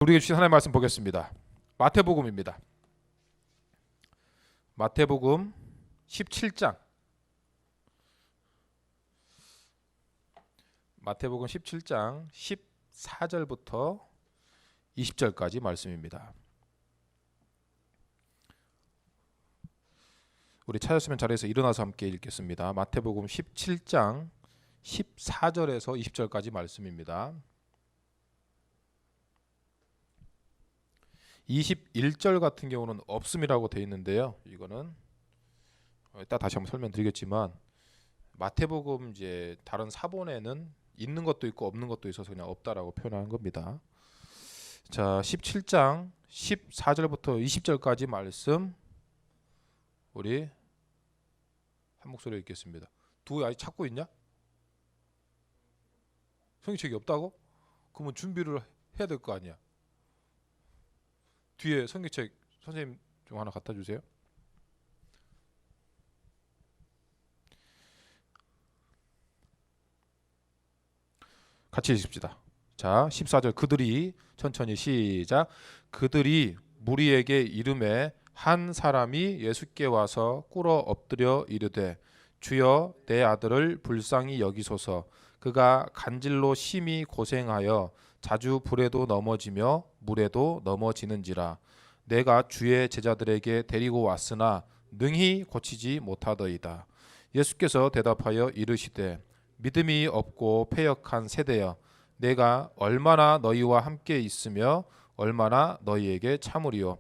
우리에게 주신 하나님의 말씀 보겠습니다. 마태복음입니다. 마태복음 17장. 마태복음 17장 14절부터 20절까지 말씀입니다. 우리 찾았으면 자리에서 일어나서 함께 읽겠습니다. 마태복음 17장 14절에서 20절까지 말씀입니다. 21절 같은 경우는 없음이라고 되어 있는데요. 이거는 이따 다시 한번 설명드리겠지만 마태복음 이제 다른 사본에는 있는 것도 있고 없는 것도 있어서 그냥 없다라고 표현하는 겁니다. 자, 17장 14절부터 20절까지 말씀 우리 한 목소리로 읽겠습니다. 두 아직 찾고 있냐? 성경책이 없다고? 그러면 준비를 해야 될 거 아니야. 뒤에 성경책 선생님 좀 하나 갖다 주세요. 같이 읽읍시다. 자, 14절 그들이 천천히 시작. 그들이 무리에게 이르매 한 사람이 예수께 와서 꿇어 엎드려 이르되 주여 내 아들을 불쌍히 여기소서. 그가 간질로 심히 고생하여 자주 불에도 넘어지며 물에도 넘어지는지라. 내가 주의 제자들에게 데리고 왔으나 능히 고치지 못하더이다. 예수께서 대답하여 이르시되 믿음이 없고 패역한 세대여, 내가 얼마나 너희와 함께 있으며 얼마나 너희에게 참으리요.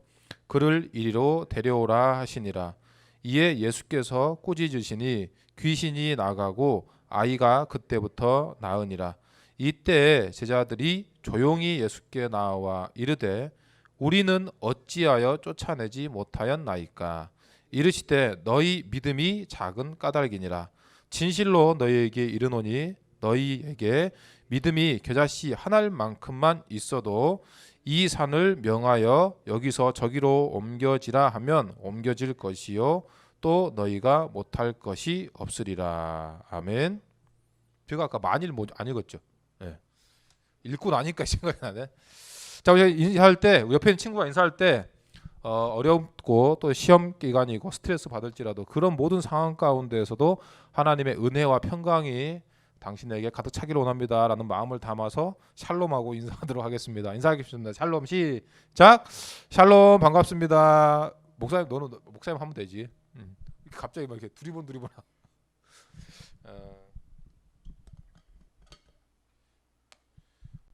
그를 이리로 데려오라 하시니라. 이에 예수께서 꾸짖으시니 귀신이 나가고 아이가 그때부터 나으니라. 이때 제자들이 조용히 예수께 나와 이르되 우리는 어찌하여 쫓아내지 못하였나이까. 이르시되 너희 믿음이 작은 까닭이니라. 진실로 너희에게 이르노니 너희에게 믿음이 겨자씨 한 알만큼만 있어도 이 산을 명하여 여기서 저기로 옮겨지라 하면 옮겨질 것이요 또 너희가 못할 것이 없으리라. 아멘. 제가 아까 만일 안 읽었죠? 네. 읽고 나니까 생각이 나네. 자, 우리 인사할 때 옆에 있는 친구가 인사할 때 어렵고 또 시험 기간이고 스트레스 받을지라도 그런 모든 상황 가운데에서도 하나님의 은혜와 평강이 당신에게 가득 차기를 원합니다라는 마음을 담아서 샬롬하고 인사하도록 하겠습니다. 인사하겠습니다. 샬롬 시작. 샬롬 반갑습니다. 목사님 너는 목사님 하면 되지. 갑자기 막 이렇게 두리번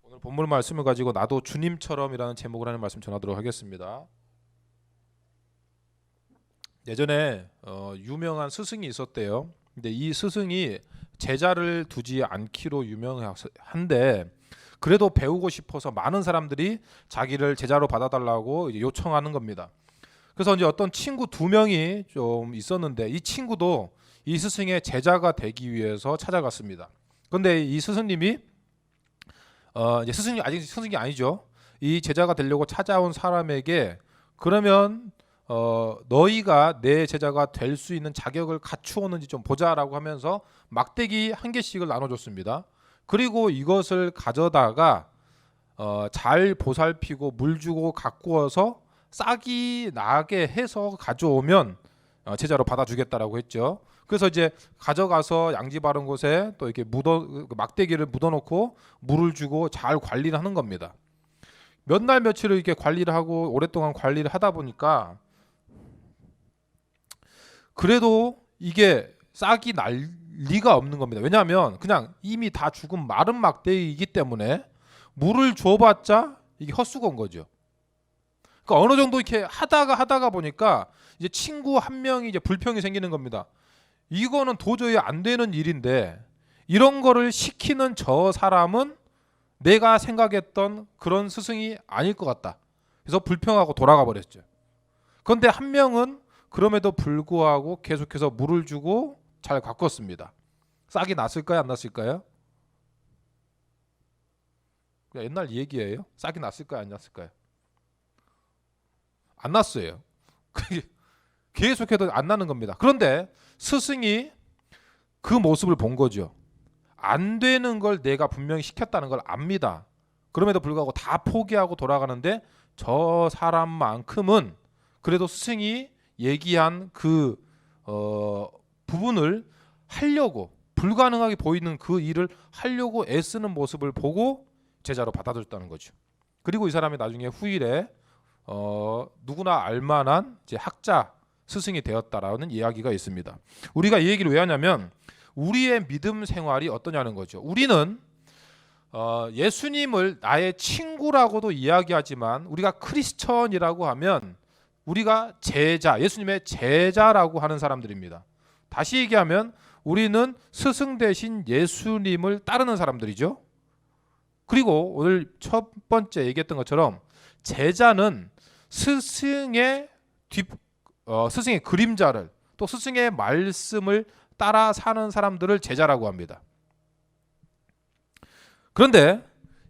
오늘 본문 말씀을 가지고 나도 주님처럼이라는 제목을 하는 말씀 전하도록 하겠습니다. 예전에 유명한 스승이 있었대요. 근데 이 스승이 제자를 두지 않기로 유명한데 그래도 배우고 싶어서 많은 사람들이 자기를 제자로 받아달라고 이제 요청하는 겁니다. 그래서 이제 어떤 친구 두 명이 좀 있었는데 이 친구도 이 스승의 제자가 되기 위해서 찾아갔습니다. 그런데 이 스승님이 이제 스승이 아직 스승이 아니죠. 이 제자가 되려고 찾아온 사람에게 그러면 너희가 내 제자가 될 수 있는 자격을 갖추었는지 좀 보자라고 하면서 막대기 한 개씩을 나눠줬습니다. 그리고 이것을 가져다가 잘 보살피고 물 주고 가꾸어서 싹이 나게 해서 가져오면 제자로 받아주겠다라고 했죠. 그래서 이제 가져가서 양지 바른 곳에 또 이렇게 막대기를 묻어놓고 물을 주고 잘 관리를 하는 겁니다. 몇 날 며칠을 이렇게 관리를 하고 오랫동안 관리를 하다 보니까 그래도 이게 싹이 날 리가 없는 겁니다. 왜냐하면 그냥 이미 다 죽은 마른 막대기이기 때문에 물을 줘봤자 이게 헛수고인 거죠. 그러니까 어느 정도 이렇게 하다가 보니까 이제 친구 한 명이 이제 불평이 생기는 겁니다. 이거는 도저히 안 되는 일인데 이런 거를 시키는 저 사람은 내가 생각했던 그런 스승이 아닐 것 같다. 그래서 불평하고 돌아가 버렸죠. 그런데 한 명은 그럼에도 불구하고 계속해서 물을 주고 잘 가꿨습니다. 싹이 났을까요? 안 났을까요? 옛날 얘기예요. 싹이 났을까요? 안 났을까요? 안 났어요. 계속해도 안 나는 겁니다. 그런데 스승이 그 모습을 본 거죠. 안 되는 걸 내가 분명히 시켰다는 걸 압니다. 그럼에도 불구하고 다 포기하고 돌아가는데 저 사람만큼은 그래도 스승이 얘기한 그 부분을 하려고, 불가능하게 보이는 그 일을 하려고 애쓰는 모습을 보고 제자로 받아들였다는 거죠. 그리고 이 사람이 나중에 후일에 누구나 알만한 이제 학자 스승이 되었다라는 이야기가 있습니다. 우리가 이 얘기를 왜 하냐면 우리의 믿음 생활이 어떠냐는 거죠. 우리는 예수님을 나의 친구라고도 이야기하지만 우리가 크리스천이라고 하면 우리가 제자, 예수님의 제자라고 하는 사람들입니다. 다시 얘기하면 우리는 스승 대신 예수님을 따르는 사람들이죠. 그리고 오늘 첫 번째 얘기했던 것처럼 제자는 스승의 스승의 그림자를, 또 스승의 말씀을 따라 사는 사람들을 제자라고 합니다. 그런데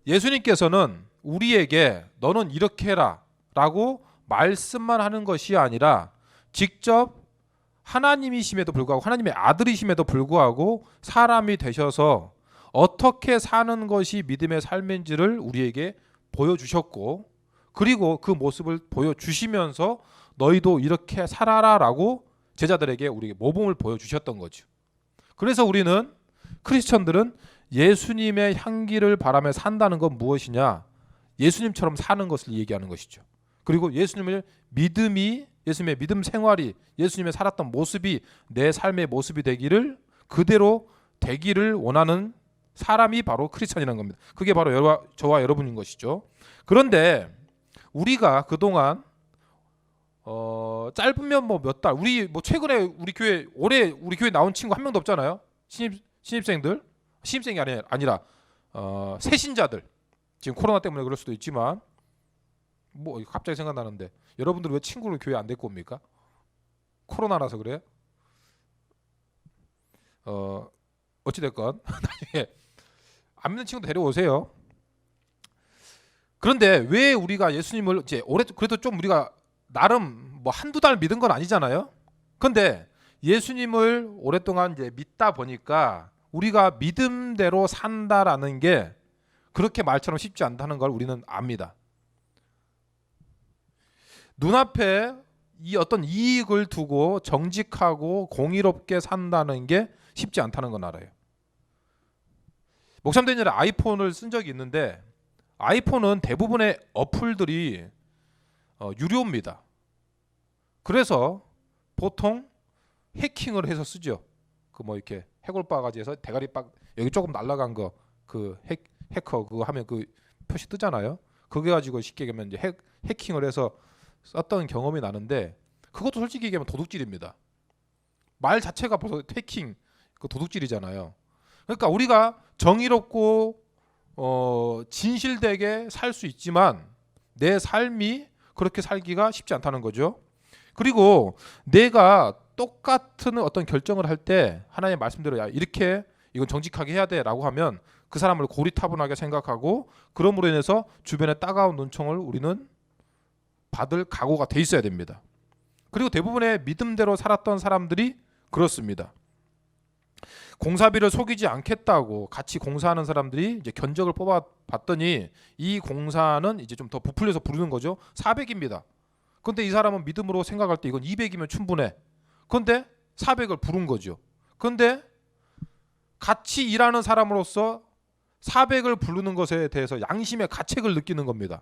예수님께서는 우리에게 너는 이렇게 해라 라고 말씀만 하는 것이 아니라 직접 하나님이심에도 불구하고, 하나님의 아들이심에도 불구하고 사람이 되셔서 어떻게 사는 것이 믿음의 삶인지를 우리에게 보여주셨고, 그리고 그 모습을 보여주시면서 너희도 이렇게 살아라 라고 제자들에게 우리에게 모범을 보여주셨던 거죠. 그래서 우리는, 크리스천들은 예수님의 향기를 바라며 산다는 건 무엇이냐? 예수님처럼 사는 것을 얘기하는 것이죠. 그리고 예수님의 믿음 생활이, 예수님의 살았던 모습이 내 삶의 모습이 되기를, 그대로 되기를 원하는 사람이 바로 크리스천이라는 겁니다. 그게 바로 저와 여러분인 것이죠. 그런데 우리가 그동안 짧으면 뭐 몇 달, 우리 뭐 최근에 우리 교회, 올해 우리 교회 나온 친구 한 명도 없잖아요. 신입생이 아니라 새신자들. 지금 코로나 때문에 그럴 수도 있지만, 뭐 갑자기 생각나는데, 여러분들 왜 친구를 교회 안 데리고 옵니까? 코로나라서 그래? 어찌됐건 나중에 안 믿는 친구도 데려오세요. 그런데 왜 우리가 예수님을 이제 그래도 좀 우리가 나름 뭐 한두 달 믿은 건 아니잖아요. 근데 예수님을 오랫동안 이제 믿다 보니까 우리가 믿음대로 산다라는 게 그렇게 말처럼 쉽지 않다는 걸 우리는 압니다. 눈앞에 이 어떤 이익을 두고 정직하고 공의롭게 산다는 게 쉽지 않다는 건 알아요. 목사님 된 일에 아이폰을 쓴 적이 있는데, 아이폰은 대부분의 어플들이 유료입니다. 그래서 보통 해킹을 해서 쓰죠. 그 뭐 이렇게 해골바가지에서 대가리 여기 조금 날라간 거, 그 해커 그거 하면 그 표시 뜨잖아요. 그게 가지고 쉽게 얘기하면 이제 해킹을 해서 썼던 경험이 나는데, 그것도 솔직히 얘기하면 도둑질입니다. 말 자체가 벌써 해킹, 그 도둑질이잖아요. 그러니까 우리가 정의롭고 진실되게 살 수 있지만 내 삶이 그렇게 살기가 쉽지 않다는 거죠. 그리고 내가 똑같은 어떤 결정을 할 때 하나님의 말씀대로 야 이렇게 이건 정직하게 해야 돼라고 하면 그 사람을 고리타분하게 생각하고, 그럼으로 인해서 주변의 따가운 눈총을 우리는 받을 각오가 돼 있어야 됩니다. 그리고 대부분의 믿음대로 살았던 사람들이 그렇습니다. 공사비를 속이지 않겠다고 같이 공사하는 사람들이 이제 견적을 뽑아봤더니 이 공사는 이제 좀 더 부풀려서 부르는 거죠. 400입니다. 근데 이 사람은 믿음으로 생각할 때 이건 200이면 충분해. 근데 400을 부른 거죠. 근데 같이 일하는 사람으로서 400을 부르는 것에 대해서 양심의 가책을 느끼는 겁니다.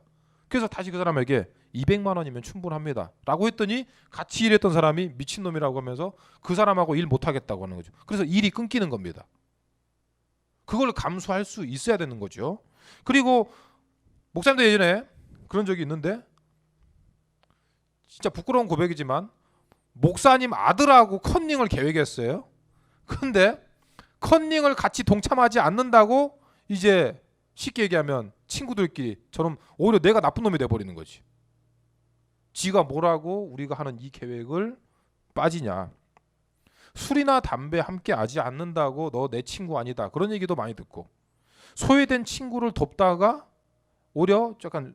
그래서 다시 그 사람에게 200만 원이면 충분합니다 라고 했더니 같이 일했던 사람이 미친놈이라고 하면서 그 사람하고 일 못하겠다고 하는 거죠. 그래서 일이 끊기는 겁니다. 그걸 감수할 수 있어야 되는 거죠. 그리고 목사님도 예전에 그런 적이 있는데, 진짜 부끄러운 고백이지만 목사님 아들하고 컨닝을 계획했어요. 근데 컨닝을 같이 동참하지 않는다고 이제 쉽게 얘기하면 친구들끼리 저는 오히려 내가 나쁜 놈이 돼버리는 거지. 지가 뭐라고 우리가 하는 이 계획을 빠지냐. 술이나 담배 함께 하지 않는다고 너 내 친구 아니다, 그런 얘기도 많이 듣고, 소외된 친구를 돕다가 오히려 약간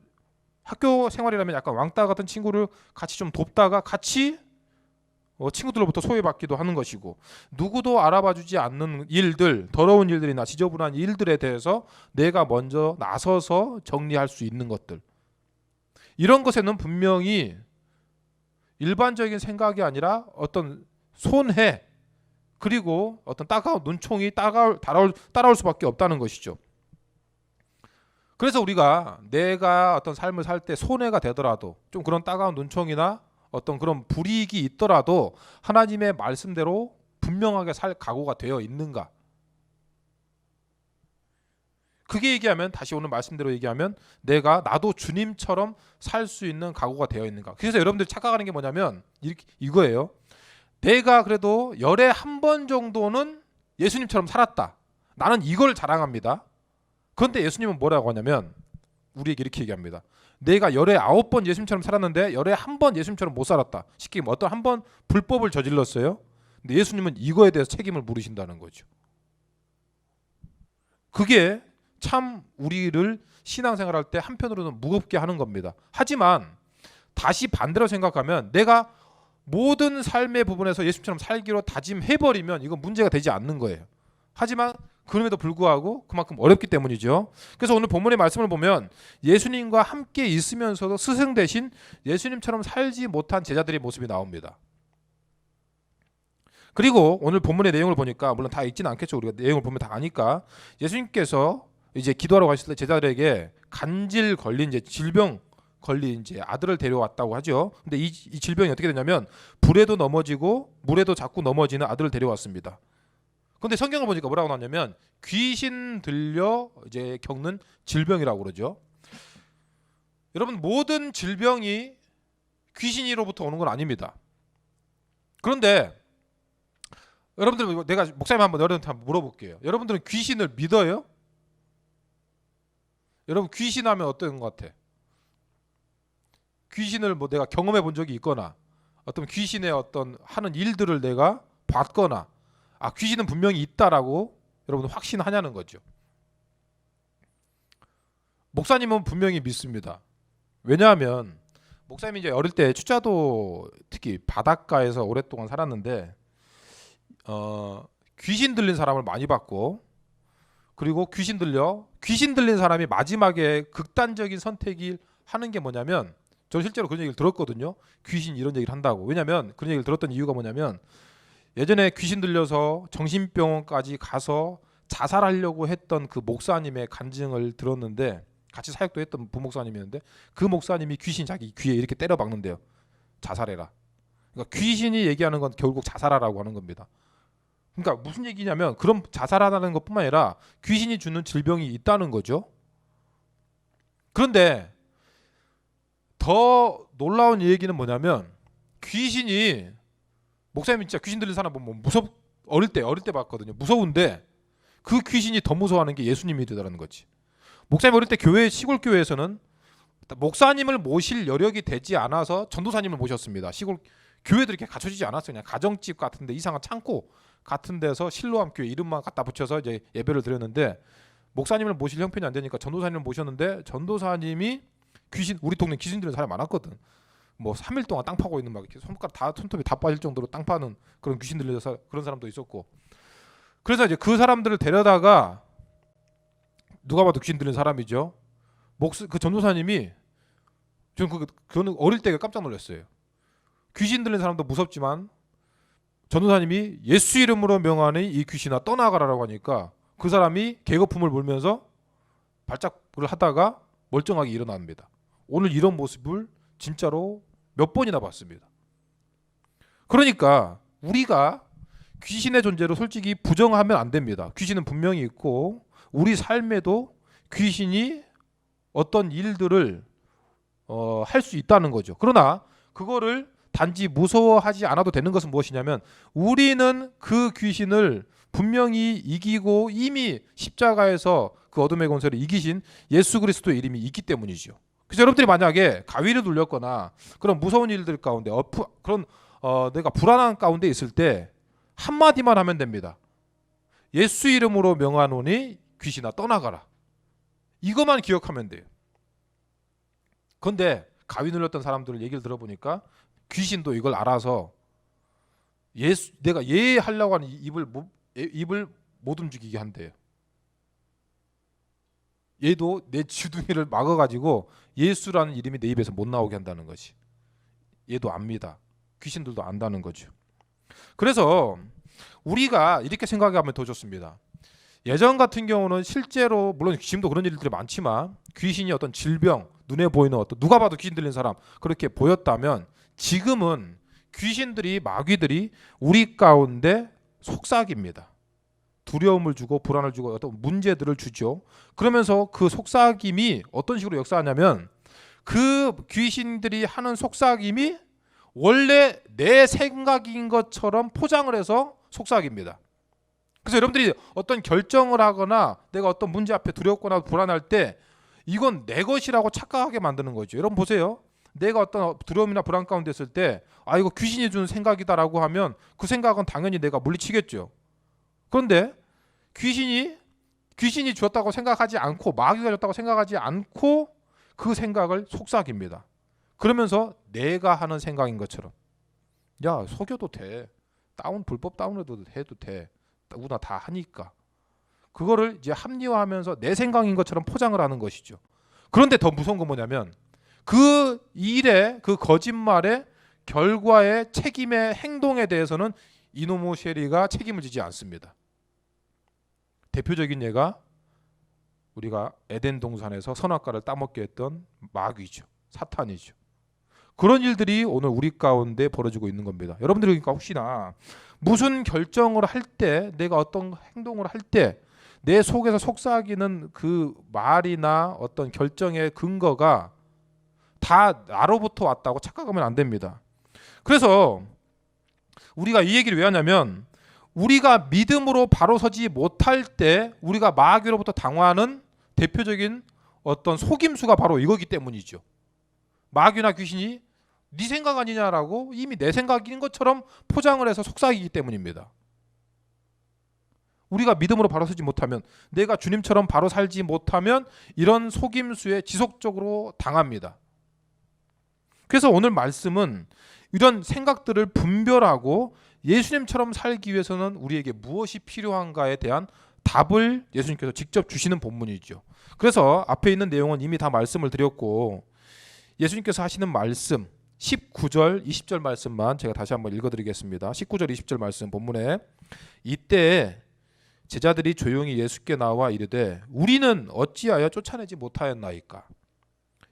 학교 생활이라면 약간 왕따 같은 친구를 같이 좀 돕다가 같이 친구들로부터 소외받기도 하는 것이고, 누구도 알아봐주지 않는 일들, 더러운 일들이나 지저분한 일들에 대해서 내가 먼저 나서서 정리할 수 있는 것들, 이런 것에는 분명히 일반적인 생각이 아니라 어떤 손해, 그리고 어떤 따가운 눈총이 따라올 수밖에 없다는 것이죠. 그래서 우리가 내가 어떤 삶을 살 때 손해가 되더라도, 좀 그런 따가운 눈총이나 어떤 그런 불이익이 있더라도 하나님의 말씀대로 분명하게 살 각오가 되어 있는가? 그게 얘기하면, 다시 오늘 말씀대로 얘기하면, 나도 주님처럼 살 수 있는 각오가 되어 있는가? 그래서 여러분들이 착각하는 게 뭐냐면 이거예요. 내가 그래도 열에 한 번 정도는 예수님처럼 살았다, 나는 이걸 자랑합니다. 그런데 예수님은 뭐라고 하냐면 우리에게 이렇게 얘기합니다. 내가 열에 9번 예수님처럼 살았는데 열에 한 번 예수님처럼 못 살았다. 쉽게 말하면 어떤 한 번 불법을 저질렀어요. 근데 예수님은 이거에 대해서 책임을 물으신다는 거죠. 그게 참 우리를 신앙생활할 때 한편으로는 무겁게 하는 겁니다. 하지만 다시 반대로 생각하면, 내가 모든 삶의 부분에서 예수님처럼 살기로 다짐해버리면 이건 문제가 되지 않는 거예요. 하지만 그럼에도 불구하고 그만큼 어렵기 때문이죠. 그래서 오늘 본문의 말씀을 보면 예수님과 함께 있으면서도 스승 대신 예수님처럼 살지 못한 제자들의 모습이 나옵니다. 그리고 오늘 본문의 내용을 보니까, 물론 다 읽지는 않겠죠. 우리가 내용을 보면 다 아니까, 예수님께서 이제 기도하러 가실 때 제자들에게 간질 걸린, 이제 질병 걸린 이제 아들을 데려왔다고 하죠. 근데 이 질병이 어떻게 되냐면 불에도 넘어지고 물에도 자꾸 넘어지는 아들을 데려왔습니다. 근데 성경을 보니까 뭐라고 나왔냐면 귀신 들려 이제 겪는 질병이라고 그러죠. 여러분, 모든 질병이 귀신으로부터 오는 건 아닙니다. 그런데 여러분들, 내가 목사님 여러분한테 한번 물어볼게요. 여러분들은 귀신을 믿어요? 여러분, 귀신하면 어떤 것 같아? 귀신을 내가 경험해 본 적이 있거나, 어떤 귀신의 어떤 하는 일들을 내가 봤거나, 귀신은 분명히 있다라고 여러분 확신하냐는 거죠. 목사님은 분명히 믿습니다. 왜냐하면 목사님이 이제 어릴 때 추자도, 특히 바닷가에서 오랫동안 살았는데 귀신 들린 사람을 많이 봤고, 그리고 귀신 들린 사람이 마지막에 극단적인 선택을 하는 게 뭐냐면, 저는 실제로 그런 얘기를 들었거든요. 귀신 이런 얘기를 한다고. 왜냐면 그런 얘기를 들었던 이유가 뭐냐면, 예전에 귀신 들려서 정신병원까지 가서 자살하려고 했던 그 목사님의 간증을 들었는데, 같이 사역도 했던 부목사님이었는데, 그 목사님이 귀신 자기 귀에 이렇게 때려 박는데요. 자살해라. 그러니까 귀신이 얘기하는 건 결국 자살하라고 하는 겁니다. 그러니까 무슨 얘기냐면, 그럼 자살하라는 것뿐만 아니라 귀신이 주는 질병이 있다는 거죠. 그런데 더 놀라운 얘기는 뭐냐면, 귀신이, 목사님이 진짜 귀신 들린 사람 보면 어릴 때 봤거든요. 무서운데 그 귀신이 더 무서워하는 게 예수님이 되더라는 거지. 목사님 어릴 때 시골 교회에서는 목사님을 모실 여력이 되지 않아서 전도사님을 모셨습니다. 시골 교회들이 이렇게 갖춰지지 않았어요. 그냥 가정집 같은데, 이상한 창고 같은 데서 실로암 교회 이름만 갖다 붙여서 이제 예배를 드렸는데, 목사님을 모실 형편이 안 되니까 전도사님을 모셨는데, 전도사님이 우리 동네 귀신 들린 사람이 많았거든. 3일 동안 땅 파고 있는, 막 이렇게 손톱이 다 빠질 정도로 땅 파는 그런 귀신 들려서 그런 사람도 있었고. 그래서 이제 그 사람들을 데려다가, 누가 봐도 귀신 들린 사람이죠. 그 전도사님이, 저는 어릴 때 깜짝 놀랐어요. 귀신 들린 사람도 무섭지만 전도사님이 예수 이름으로 명하니 이 귀신아 떠나가라라고 하니까, 그 사람이 개거품을 물면서 발작을 하다가 멀쩡하게 일어납니다. 오늘 이런 모습을 진짜로 몇 번이나 봤습니다. 그러니까 우리가 귀신의 존재로 솔직히 부정하면 안 됩니다. 귀신은 분명히 있고, 우리 삶에도 귀신이 어떤 일들을 할 수 있다는 거죠. 그러나 그거를 단지 무서워하지 않아도 되는 것은 무엇이냐면, 우리는 그 귀신을 분명히 이기고 이미 십자가에서 그 어둠의 권세를 이기신 예수 그리스도의 이름이 있기 때문이죠. 그래서 여러분들이 만약에 가위를 눌렸거나 그런 무서운 일들 가운데 내가 불안한 가운데 있을 때 한마디만 하면 됩니다. 예수 이름으로 명하노니 귀신아 떠나가라. 이것만 기억하면 돼요. 그런데 가위 눌렸던 사람들 얘기를 들어보니까 귀신도 이걸 알아서 내가 하려고 하는 입을 못 움직이게 한대요. 얘도 내 주둥이를 막아가지고 예수라는 이름이 내 입에서 못 나오게 한다는 것이. 얘도 압니다. 귀신들도 안다는 거죠. 그래서 우리가 이렇게 생각하면 더 좋습니다. 예전 같은 경우는 실제로 물론 지금도 그런 일들이 많지만 귀신이 어떤 질병, 눈에 보이는 어떤 누가 봐도 귀신 들린 사람 그렇게 보였다면 지금은 귀신들이 마귀들이 우리 가운데 속삭입니다. 두려움을 주고 불안을 주고 어떤 문제들을 주죠. 그러면서 그 속삭임이 어떤 식으로 역사하냐면 그 귀신들이 하는 속삭임이 원래 내 생각인 것처럼 포장을 해서 속삭입니다. 그래서 여러분들이 어떤 결정을 하거나 내가 어떤 문제 앞에 두렵거나 불안할 때 이건 내 것이라고 착각하게 만드는 거죠. 여러분 보세요. 내가 어떤 두려움이나 불안 가운데 있을 때 이거 귀신이 주는 생각이다라고 하면 그 생각은 당연히 내가 물리치겠죠. 그런데 귀신이 주었다고 생각하지 않고 마귀가 줬다고 생각하지 않고 그 생각을 속삭입니다. 그러면서 내가 하는 생각인 것처럼 야 속여도 돼. 불법 다운로드 해도 돼. 누구나 다 하니까. 그거를 이제 합리화하면서 내 생각인 것처럼 포장을 하는 것이죠. 그런데 더 무서운 건 뭐냐면 그 일의 그 거짓말의 결과의 책임의 행동에 대해서는 이노모 쉐리가 책임을 지지 않습니다. 대표적인 예가 우리가 에덴 동산에서 선악과를 따먹게 했던 마귀죠. 사탄이죠. 그런 일들이 오늘 우리 가운데 벌어지고 있는 겁니다. 여러분들이 그러니까 혹시나 무슨 결정을 할 때 내가 어떤 행동을 할 때 내 속에서 속삭이는 그 말이나 어떤 결정의 근거가 다 나로부터 왔다고 착각하면 안 됩니다. 그래서 우리가 이 얘기를 왜 하냐면 우리가 믿음으로 바로 서지 못할 때 우리가 마귀로부터 당하는 대표적인 어떤 속임수가 바로 이거기 때문이죠. 마귀나 귀신이 네 생각 아니냐라고 이미 내 생각인 것처럼 포장을 해서 속삭이기 때문입니다. 우리가 믿음으로 바로 서지 못하면 내가 주님처럼 바로 살지 못하면 이런 속임수에 지속적으로 당합니다. 그래서 오늘 말씀은 이런 생각들을 분별하고 예수님처럼 살기 위해서는 우리에게 무엇이 필요한가에 대한 답을 예수님께서 직접 주시는 본문이죠. 그래서 앞에 있는 내용은 이미 다 말씀을 드렸고 예수님께서 하시는 말씀 19절 20절 말씀만 제가 다시 한번 읽어드리겠습니다. 19절 20절 말씀 본문에 이때 제자들이 조용히 예수께 나와 이르되 우리는 어찌하여 쫓아내지 못하였나이까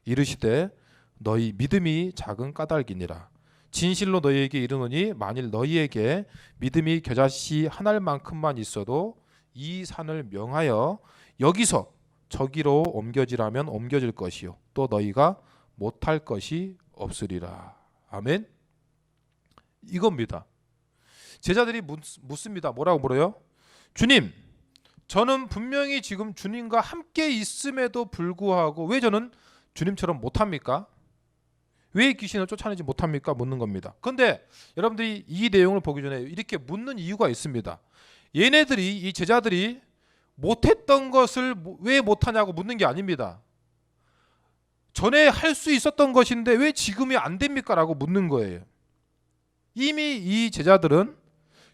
이르시되 너희 믿음이 작은 까닭이니라. 진실로 너희에게 이르노니 만일 너희에게 믿음이 겨자씨 한 알만큼만 있어도 이 산을 명하여 여기서 저기로 옮겨지라면 옮겨질 것이요 또 너희가 못할 것이 없으리라. 아멘. 이겁니다. 제자들이 묻습니다. 뭐라고 물어요? 주님, 저는 분명히 지금 주님과 함께 있음에도 불구하고 왜 저는 주님처럼 못합니까? 왜 귀신을 쫓아내지 못합니까? 묻는 겁니다. 그런데 여러분들이 이 내용을 보기 전에 이렇게 묻는 이유가 있습니다. 얘네들이 이 제자들이 못했던 것을 왜 못하냐고 묻는 게 아닙니다. 전에 할 수 있었던 것인데 왜 지금이 안 됩니까? 라고 묻는 거예요. 이미 이 제자들은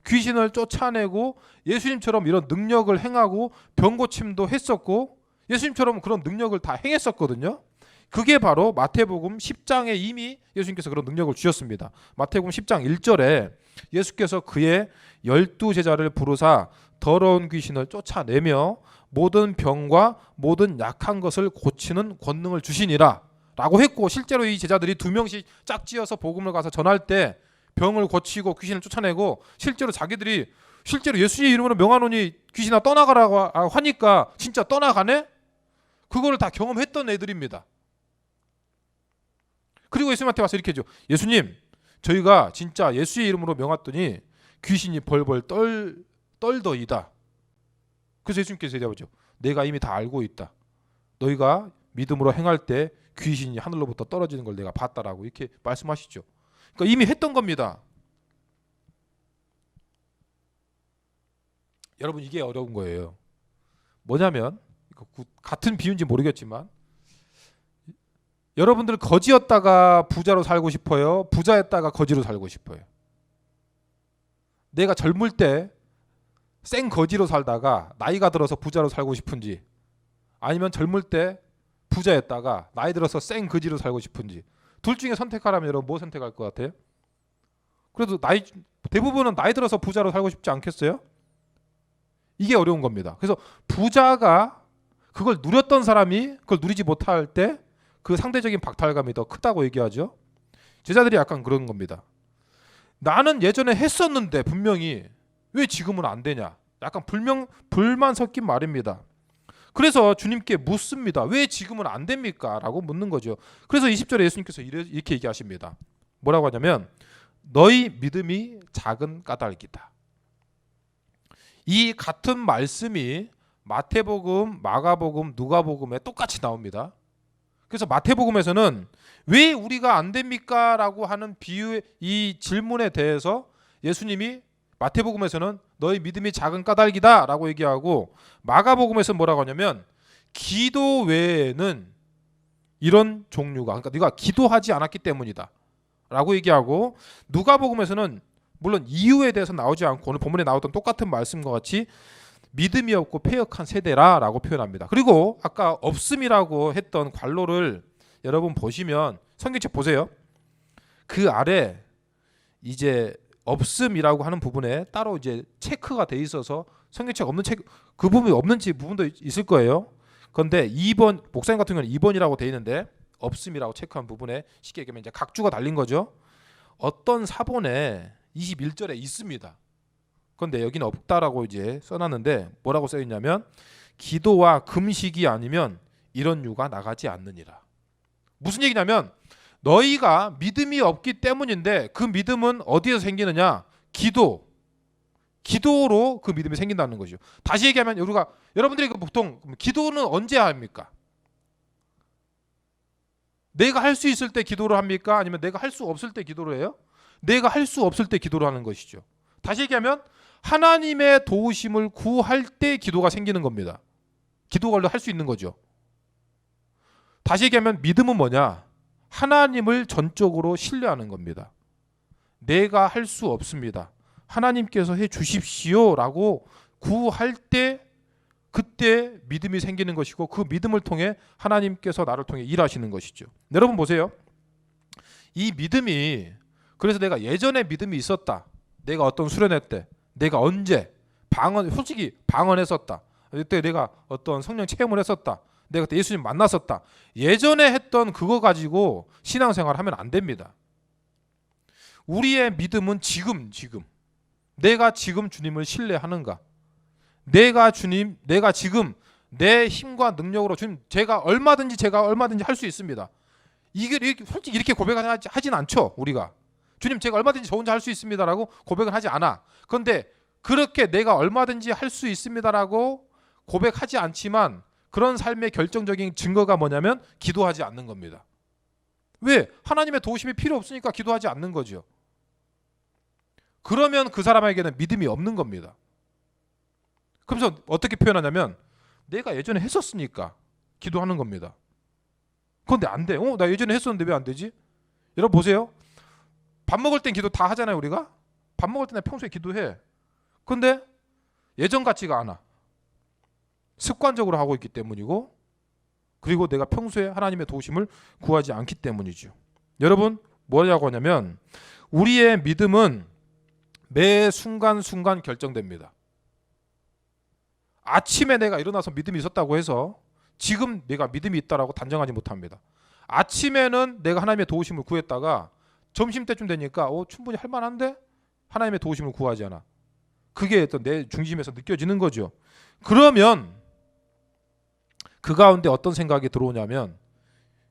귀신을 쫓아내고 예수님처럼 이런 능력을 행하고 병고침도 했었고 예수님처럼 그런 능력을 다 행했었거든요. 그게 바로 마태복음 10장에 이미 예수님께서 그런 능력을 주셨습니다. 마태복음 10장 1절에 예수께서 그의 12제자를 부르사 더러운 귀신을 쫓아내며 모든 병과 모든 약한 것을 고치는 권능을 주시니라 라고 했고 실제로 이 제자들이 2명씩 짝지어서 복음을 가서 전할 때 병을 고치고 귀신을 쫓아내고 실제로 자기들이 실제로 예수의 이름으로 명하노니 귀신아 떠나가라고 하니까 진짜 떠나가네? 그거를 다 경험했던 애들입니다. 그리고 예수님한테 와서 이렇게 해줘. 예수님 저희가 진짜 예수의 이름으로 명했더니 귀신이 벌벌 떨더이다. 그래서 예수님께서 대답하죠. 내가 이미 다 알고 있다. 너희가 믿음으로 행할 때 귀신이 하늘로부터 떨어지는 걸 내가 봤다라고 이렇게 말씀하시죠. 그러니까 이미 했던 겁니다. 여러분 이게 어려운 거예요. 뭐냐면 같은 비유인지 모르겠지만 여러분들 거지였다가 부자로 살고 싶어요? 부자였다가 거지로 살고 싶어요? 내가 젊을 때 생 거지로 살다가 나이가 들어서 부자로 살고 싶은지, 아니면 젊을 때 부자였다가 나이 들어서 생 거지로 살고 싶은지, 둘 중에 선택하라면 여러분 뭐 선택할 것 같아요? 그래도 대부분은 나이 들어서 부자로 살고 싶지 않겠어요? 이게 어려운 겁니다. 그래서 부자가 그걸 누렸던 사람이 그걸 누리지 못할 때 그 상대적인 박탈감이 더 크다고 얘기하죠. 제자들이 약간 그런 겁니다. 나는 예전에 했었는데 분명히 왜 지금은 안 되냐? 약간 불만 섞인 말입니다. 그래서 주님께 묻습니다. 왜 지금은 안 됩니까? 라고 묻는 거죠. 그래서 20절에 예수님께서 이렇게 얘기하십니다. 뭐라고 하냐면 너희 믿음이 작은 까닭이다. 이 같은 말씀이 마태복음, 마가복음, 누가복음에 똑같이 나옵니다. 그래서 마태복음에서는 왜 우리가 안 됩니까? 라고 하는 비유의 이 질문에 대해서 예수님이 마태복음에서는 너희 믿음이 작은 까닭이다 라고 얘기하고, 마가복음에서는 뭐라고 하냐면 기도 외에는 이런 종류가, 그러니까 네가 기도하지 않았기 때문이다 라고 얘기하고, 누가복음에서는 물론 이유에 대해서 나오지 않고 오늘 본문에 나왔던 똑같은 말씀과 같이 믿음이 없고 패역한 세대라 라고 표현합니다. 그리고 아까 없음이라고 했던 관로를 여러분 보시면, 성경책 보세요. 그 아래 이제 없음이라고 하는 부분에 따로 이제 체크가 돼 있어서 성경책 없는 책 그 부분이 없는지 부분도 있을 거예요. 그런데 2번, 목사님 같은 경우는 2번이라고 돼 있는데 없음이라고 체크한 부분에 쉽게 얘기하면 이제 각주가 달린 거죠. 어떤 사본에 21절에 있습니다. 그런데 여기는 없다라고 이제 써놨는데 뭐라고 써 있냐면 기도와 금식이 아니면 이런 유가 나가지 않느니라. 무슨 얘기냐면 너희가 믿음이 없기 때문인데 그 믿음은 어디에서 생기느냐? 기도로 그 믿음이 생긴다는 거죠. 다시 얘기하면 여러분들이 보통 기도는 언제 합니까? 내가 할 수 있을 때 기도를 합니까? 아니면 내가 할 수 없을 때 기도를 해요? 내가 할 수 없을 때 기도를 하는 것이죠. 다시 얘기하면 하나님의 도우심을 구할 때 기도가 생기는 겁니다. 기도가 할 수 있는 거죠. 다시 얘기하면 믿음은 뭐냐? 하나님을 전적으로 신뢰하는 겁니다. 내가 할 수 없습니다. 하나님께서 해 주십시오 라고 구할 때 그때 믿음이 생기는 것이고, 그 믿음을 통해 하나님께서 나를 통해 일하시는 것이죠. 여러분 보세요. 이 믿음이, 그래서 내가 예전에 믿음이 있었다. 내가 어떤 수련회 때, 내가 언제 솔직히 방언했었다. 그때 내가 어떤 성령 체험을 했었다. 내가 그때 예수님 만났었다. 예전에 했던 그거 가지고 신앙생활 하면 안 됩니다. 우리의 믿음은 지금 내가 지금 주님을 신뢰하는가? 내가 지금 내 힘과 능력으로 주님 제가 얼마든지 할 수 있습니다. 이게 솔직히 이렇게 고백하진 않죠. 우리가 주님 제가 얼마든지 저 혼자 할 수 있습니다라고 고백을 하지 않아. 그런데 그렇게 내가 얼마든지 할 수 있습니다라고 고백하지 않지만 그런 삶의 결정적인 증거가 뭐냐면 기도하지 않는 겁니다. 왜? 하나님의 도우심이 필요 없으니까 기도하지 않는 거죠. 그러면 그 사람에게는 믿음이 없는 겁니다. 그래서 어떻게 표현하냐면 내가 예전에 했었으니까 기도하는 겁니다. 그런데 안 돼. 나 예전에 했었는데 왜 안 되지? 여러분 보세요. 밥 먹을 땐 기도 다 하잖아요. 우리가 밥 먹을 때 평소에 기도해. 그런데 예전 같지가 않아. 습관적으로 하고 있기 때문이고, 그리고 내가 평소에 하나님의 도우심을 구하지 않기 때문이죠. 여러분 뭐라고 하냐면 우리의 믿음은 매 순간순간 결정됩니다. 아침에 내가 일어나서 믿음이 있었다고 해서 지금 내가 믿음이 있다라고 단정하지 못합니다. 아침에는 내가 하나님의 도우심을 구했다가 점심때쯤 되니까 충분히 할 만한데 하나님의 도우심을 구하지 않아. 그게 어떤 내 중심에서 느껴지는 거죠. 그러면 그 가운데 어떤 생각이 들어오냐면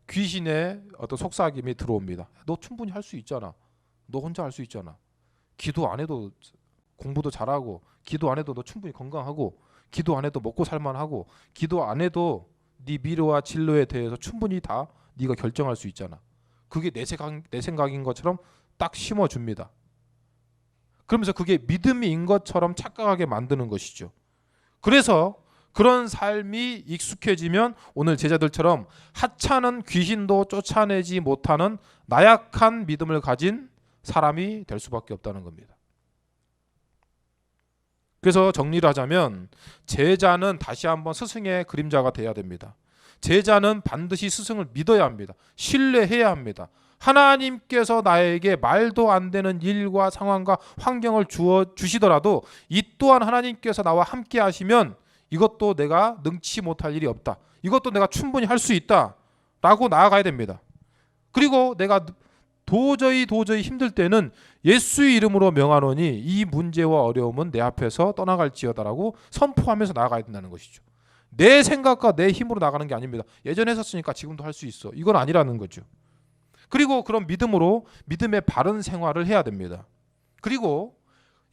귀신의 어떤 속삭임이 들어옵니다. 너 충분히 할 수 있잖아. 너 혼자 할 수 있잖아. 기도 안 해도 공부도 잘하고, 기도 안 해도 너 충분히 건강하고, 기도 안 해도 먹고 살만하고, 기도 안 해도 네 미래와 진로에 대해서 충분히 다 네가 결정할 수 있잖아. 그게 내 생각인 것처럼 딱 심어줍니다. 그러면서 그게 믿음인 것처럼 착각하게 만드는 것이죠. 그래서 그런 삶이 익숙해지면 오늘 제자들처럼 하찮은 귀신도 쫓아내지 못하는 나약한 믿음을 가진 사람이 될 수밖에 없다는 겁니다. 그래서 정리를 하자면 제자는 다시 한번 스승의 그림자가 돼야 됩니다. 제자는 반드시 스승을 믿어야 합니다. 신뢰해야 합니다. 하나님께서 나에게 말도 안 되는 일과 상황과 환경을 주시더라도 이 또한 하나님께서 나와 함께 하시면 이것도 내가 능치 못할 일이 없다. 이것도 내가 충분히 할 수 있다. 라고 나아가야 됩니다. 그리고 내가 도저히 힘들 때는 예수의 이름으로 명하노니 이 문제와 어려움은 내 앞에서 떠나갈지어다라고 선포하면서 나아가야 된다는 것이죠. 내 생각과 내 힘으로 나가는 게 아닙니다. 예전에 했었으니까 지금도 할 수 있어. 이건 아니라는 거죠. 그리고 그런 믿음으로 믿음의 바른 생활을 해야 됩니다. 그리고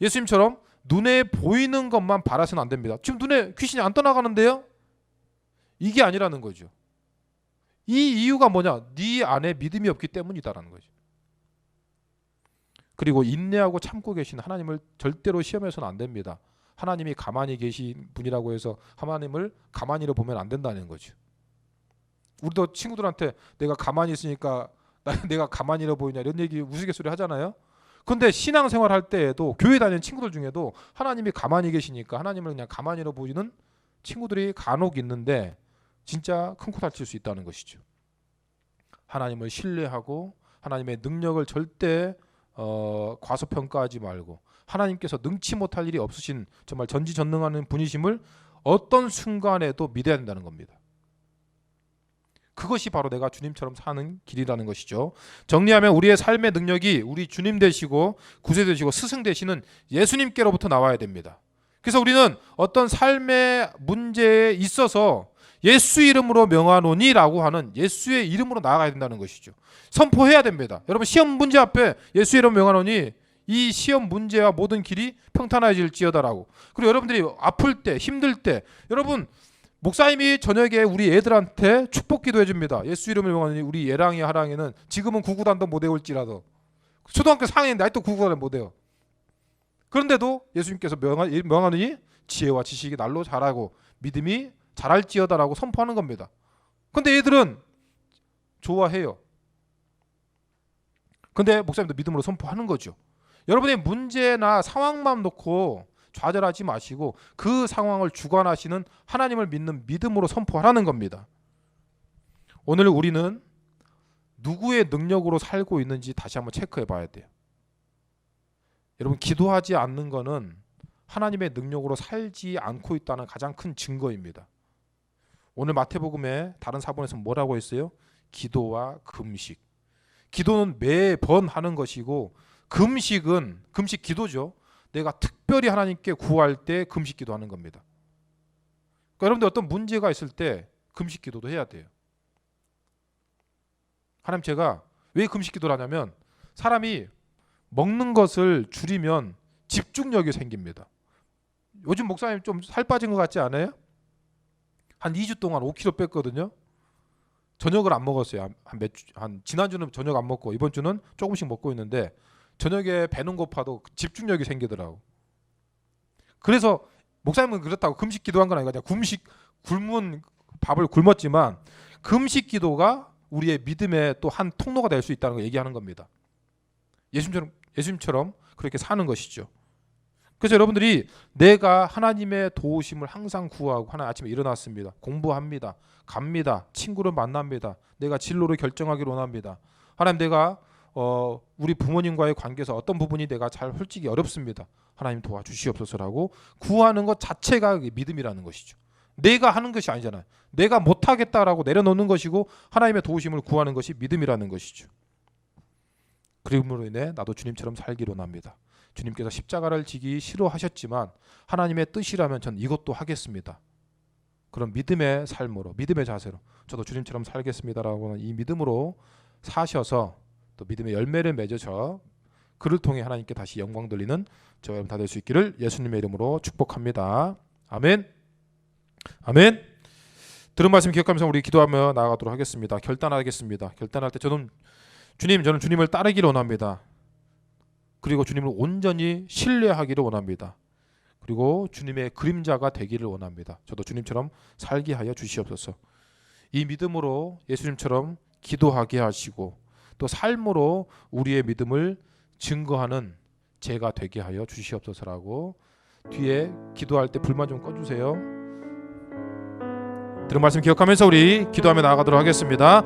예수님처럼 눈에 보이는 것만 바라서는 안 됩니다. 지금 눈에 귀신이 안 떠나가는데요? 이게 아니라는 거죠. 이 이유가 뭐냐? 네 안에 믿음이 없기 때문이다라는 거죠. 그리고 인내하고 참고 계신 하나님을 절대로 시험해서는 안 됩니다. 하나님이 가만히 계신 분이라고 해서 하나님을 가만히로 보면 안 된다는 거죠. 우리도 친구들한테 내가 가만히 있으니까 내가 가만히로 보이냐 이런 얘기 우스갯소리 하잖아요. 그런데 신앙생활 할 때에도 교회 다니는 친구들 중에도 하나님이 가만히 계시니까 하나님을 그냥 가만히로 보이는 친구들이 간혹 있는데 진짜 큰 코 다칠 수 있다는 것이죠. 하나님을 신뢰하고 하나님의 능력을 절대 과소평가하지 말고 하나님께서 능치 못할 일이 없으신 정말 전지전능하는 분이심을 어떤 순간에도 믿어야 된다는 겁니다. 그것이 바로 내가 주님처럼 사는 길이라는 것이죠. 정리하면 우리의 삶의 능력이 우리 주님 되시고 구세 되시고 스승 되시는 예수님께로부터 나와야 됩니다. 그래서 우리는 어떤 삶의 문제에 있어서 예수 이름으로 명하노니라고 하는 예수의 이름으로 나아가야 된다는 것이죠. 선포해야 됩니다. 여러분 시험 문제 앞에 예수 이름 명하노니 이 시험 문제와 모든 길이 평탄해질지어다라고. 그리고 여러분들이 아플 때 힘들 때 여러분 목사님이 저녁에 우리 애들한테 축복 기도해 줍니다. 예수 이름을 명하노니 우리 예랑이 하랑이는 지금은 구구단도 못 외울지라도 초등학교 4학년인데 아직도 구구단을 못 외워. 그런데도 예수님께서 명하노니 지혜와 지식이 날로 자라고 믿음이 잘할지어다라고 선포하는 겁니다. 근데 얘들은 좋아해요. 근데 목사님도 믿음으로 선포하는 거죠. 여러분의 문제나 상황만 놓고 좌절하지 마시고 그 상황을 주관하시는 하나님을 믿는 믿음으로 선포하라는 겁니다. 오늘 우리는 누구의 능력으로 살고 있는지 다시 한번 체크해 봐야 돼요. 여러분 기도하지 않는 거는 하나님의 능력으로 살지 않고 있다는 가장 큰 증거입니다. 오늘 마태복음에 다른 사본에서 뭐라고 했어요? 기도와 금식. 기도는 매번 하는 것이고 금식은 금식 기도죠. 내가 특별히 하나님께 구할 때 금식 기도하는 겁니다. 그러니까 여러분들 어떤 문제가 있을 때 금식 기도도 해야 돼요. 하나님 제가 왜 금식 기도를 하냐면 사람이 먹는 것을 줄이면 집중력이 생깁니다. 요즘 목사님 좀 살 빠진 것 같지 않아요? 한 2주 동안 5kg 뺐거든요. 저녁을 안 먹었어요. 한 지난주는 저녁 안 먹고 이번 주는 조금씩 먹고 있는데 저녁에 배는 고파도 집중력이 생기더라고. 그래서 목사님은 그렇다고 금식 기도한 건 아니거든요. 굶은 밥을 굶었지만 금식 기도가 우리의 믿음의 또 한 통로가 될 수 있다는 걸 얘기하는 겁니다. 예수님처럼 그렇게 사는 것이죠. 그래서 여러분들이 내가 하나님의 도우심을 항상 구하고 하나님 아침에 일어났습니다. 공부합니다. 갑니다. 친구를 만납니다. 내가 진로를 결정하기를 원합니다. 하나님 내가 우리 부모님과의 관계에서 어떤 부분이 내가 잘 솔직히 어렵습니다. 하나님 도와주시옵소서라고 구하는 것 자체가 믿음이라는 것이죠. 내가 하는 것이 아니잖아요. 내가 못하겠다라고 내려놓는 것이고 하나님의 도우심을 구하는 것이 믿음이라는 것이죠. 그림으로 인해 나도 주님처럼 살기로 합니다. 주님께서 십자가를 지기 싫어하셨지만 하나님의 뜻이라면 전 이것도 하겠습니다. 그런 믿음의 삶으로 믿음의 자세로 저도 주님처럼 살겠습니다라고 하는 이 믿음으로 사셔서 또 믿음의 열매를 맺어서 그를 통해 하나님께 다시 영광 돌리는 저와 여러분 다 될 수 있기를 예수님의 이름으로 축복합니다. 아멘. 아멘. 들은 말씀 기억하면서 우리 기도하며 나아가도록 하겠습니다. 결단하겠습니다. 결단할 때 저는 주님을 따르기를 원합니다. 그리고 주님을 온전히 신뢰하기를 원합니다. 그리고 주님의 그림자가 되기를 원합니다. 저도 주님처럼 살게 하여 주시옵소서. 이 믿음으로 예수님처럼 기도하게 하시고 또 삶으로 우리의 믿음을 증거하는 제가 되게 하여 주시옵소서라고 뒤에 기도할 때 불만 좀 꺼주세요. 들은 말씀 기억하면서 우리 기도하며 나아가도록 하겠습니다.